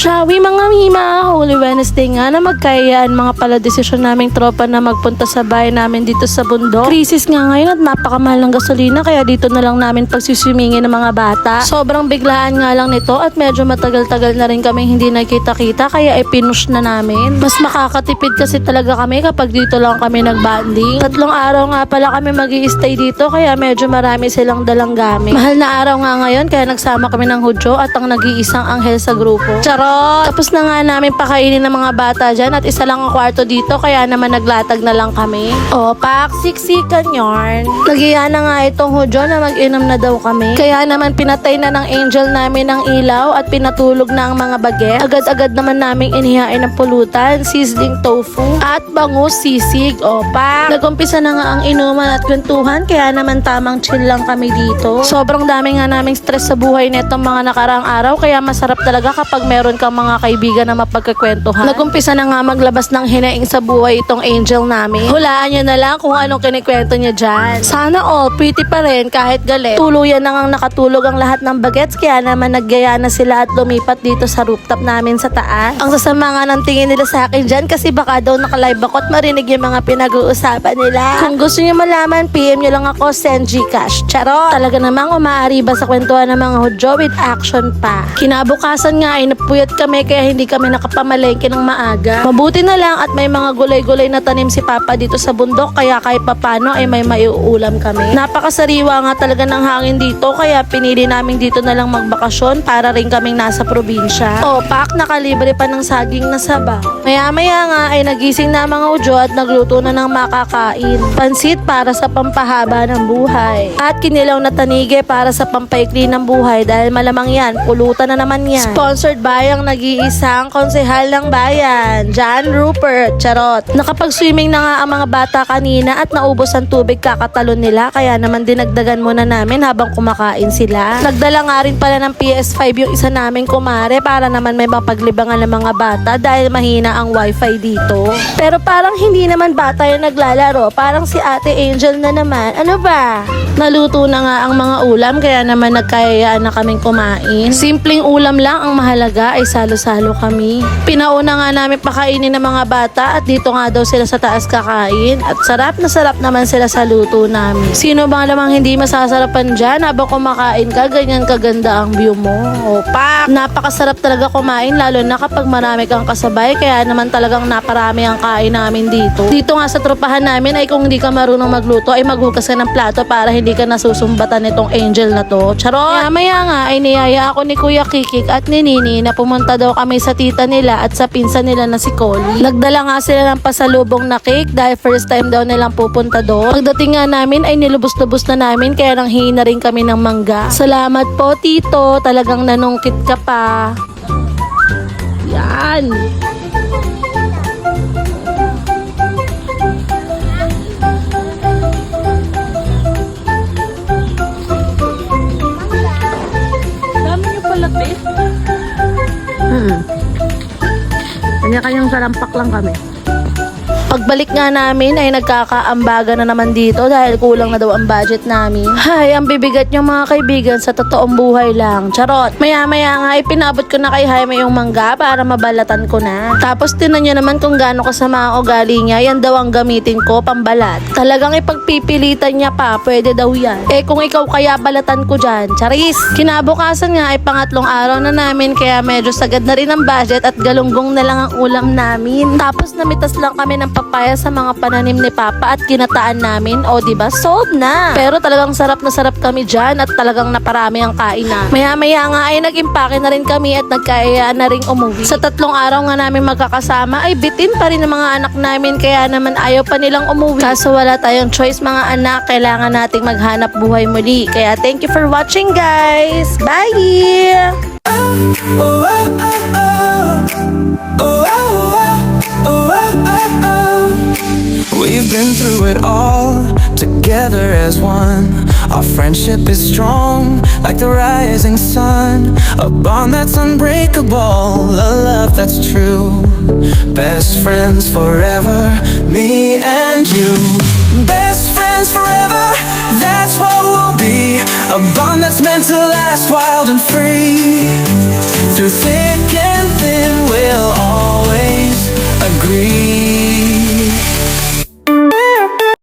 Shawi mga mima, Holy Wednesday nga na magkayaan mga pala desisyon naming tropa na magpunta sa bahay namin dito sa bundok. Krisis nga ngayon at napakamahal ng gasolina kaya dito na lang namin pagsiswimingin ng mga bata. Sobrang biglaan nga lang nito at medyo matagal-tagal na rin kami hindi nakita-kita kaya ipinush na namin. Mas makakatipid kasi talaga kami kapag dito lang kami nagbanding. 3 araw nga pala kami mag-i-stay dito kaya medyo marami silang dalang gamit. Mahal na araw nga ngayon kaya nagsama kami ng Hudyo at ang nag-iisang anghel sa grupo. Charot! Tapos na nga namin pakainin ng mga bata dyan at isa lang ang kwarto dito kaya naman naglatag na lang kami. O, pak, siksikan yarn. Nagiya na nga itong Hudyo na mag-inom na daw kami. Kaya naman pinatay na ng angel namin ang ilaw at pinatulog na ang mga baget. Agad-agad naman naming inihain ng pulutan, sizzling tofu at bangus sisig. O, pak. Nagumpisa na nga ang inuman at kwentuhan kaya naman tamang chill lang kami dito. Sobrang dami nga naming stress sa buhay netong mga nakaraang araw kaya masarap talaga kapag meron kang mga kaibigan na mapagkakwentuhan. Nagumpisa na nga maglabas ng hinaing sa buhay itong angel namin. Hulaan nyo na lang kung anong kinikwento niya dyan. Sana all pretty pa rin kahit galit. Tuluyan na ngang nakatulog ang lahat ng bagets kaya naman naggaya na sila at lumipat dito sa rooftop namin sa taas. Ang sasama nga ng tingin nila sa akin dyan kasi baka daw nakalive ako at marinig yung mga pinag-uusapan nila. Kung gusto nyo malaman, PM nyo lang ako, send Gcash. Charot! Talaga namang umaari ba sa kwentuhan ng mga Hudyo with action pa. Kinabukasan nga ay napuyat kami kaya hindi kami nakapamalengke ng maaga. Mabuti na lang at may mga gulay-gulay na tanim si Papa dito sa bundok kaya kahit papano ay may maiuulam kami. Napakasariwa nga talaga ng hangin dito kaya pinili namin dito na lang magbakasyon para rin kaming nasa probinsya. O, pak, nakalibre pa ng saging na sabaw. Maya-maya nga ay nagising na mga Hudyo at nagluto na ng makakain. Pansit para sa pampahaba ng buhay. At kinilaw na tanige para sa pampaikli ng buhay dahil malamang yan, pulutan na naman yan. Sponsored by ang nag-iisang konsehal ng bayan, John Rupert. Charot. Nakapag-swimming na nga ang mga bata kanina at naubos ang tubig kakatalon nila kaya naman dinagdagan muna namin habang kumakain sila. Nagdala nga rin pala ng PS5 yung isa naming kumare para naman may mapaglibangan ng mga bata dahil mahina ang wifi dito. Pero parang hindi naman bata yung naglalaro, parang si Ate Angel na naman. Ano ba? Naluto na nga ang mga ulam kaya naman nagkayayaan na kaming kumain. Simpleng ulam lang ang mahalaga ay salo-salo kami. Pinauna nga namin pakainin ng mga bata at dito nga daw sila sa taas kakain at sarap na sarap naman sila sa luto namin. Sino bang lamang hindi masasarapan dyan habang kumakain ka, ganyan kaganda ang view mo. O pak! Napakasarap talaga kumain lalo na kapag marami kang kasabay kaya naman talagang naparami ang kain namin dito. Dito nga sa tropahan namin ay kung hindi ka marunong magluto ay maghugas ka ng plato para hindi ka nasusumbatan nitong angel na to. Charot! Maya nga ay niyaya ako ni Kuya Kikik at ni Nini na pumunta daw kami sa tita nila at sa pinsan nila na si Collie. Nagdala nga sila ng pasalubong na cake dahil first time daw nilang pupunta doon. Pagdating nga namin ay nilubos-lubos na namin kaya nang hingi na rin kami ng mangga. Salamat po tito, talagang nanungkit ka pa. Yan! Kanya-kanyang salampak lang kami. Pagbalik nga namin ay nagkakaambaga na naman dito dahil kulang na daw ang budget namin. Hay, ang bibigat niyong mga kaibigan sa totoong buhay lang. Charot. Maya-maya nga ay pinabot ko na kay Jaime yung mangga para mabalatan ko na. Tapos tinan niyo naman kung gaano kasama ang ugali niya. Yan daw ang gamitin ko, pambalat. Talagang ipagpipilitan niya pa, pwede daw yan. Eh kung ikaw kaya balatan ko dyan, charis. Kinabukasan nga ay pangatlong araw na namin kaya medyo sagad na rin ang budget at galunggong na lang ang ulam namin. Tapos namitas lang kami ng papaya sa mga pananim ni Papa at kinataan namin. O diba, sold na. Pero talagang sarap na sarap kami dyan at talagang naparami ang kain na. Maya-maya nga ay nag-impake na rin kami at nagkayaan na rin umuwi. Sa 3 araw nga namin magkakasama ay bitin pa rin ang mga anak namin kaya naman ayaw pa nilang umuwi. Kaso wala tayong choice mga anak, kailangan nating maghanap buhay muli. Kaya thank you for watching guys. Bye! We've been through it all, together as one. Our friendship is strong, like the rising sun. A bond that's unbreakable, a love that's true. Best friends forever, me and you. Best friends forever, that's what we'll be. A bond that's meant to last wild and free. Through thick and thin, breathe.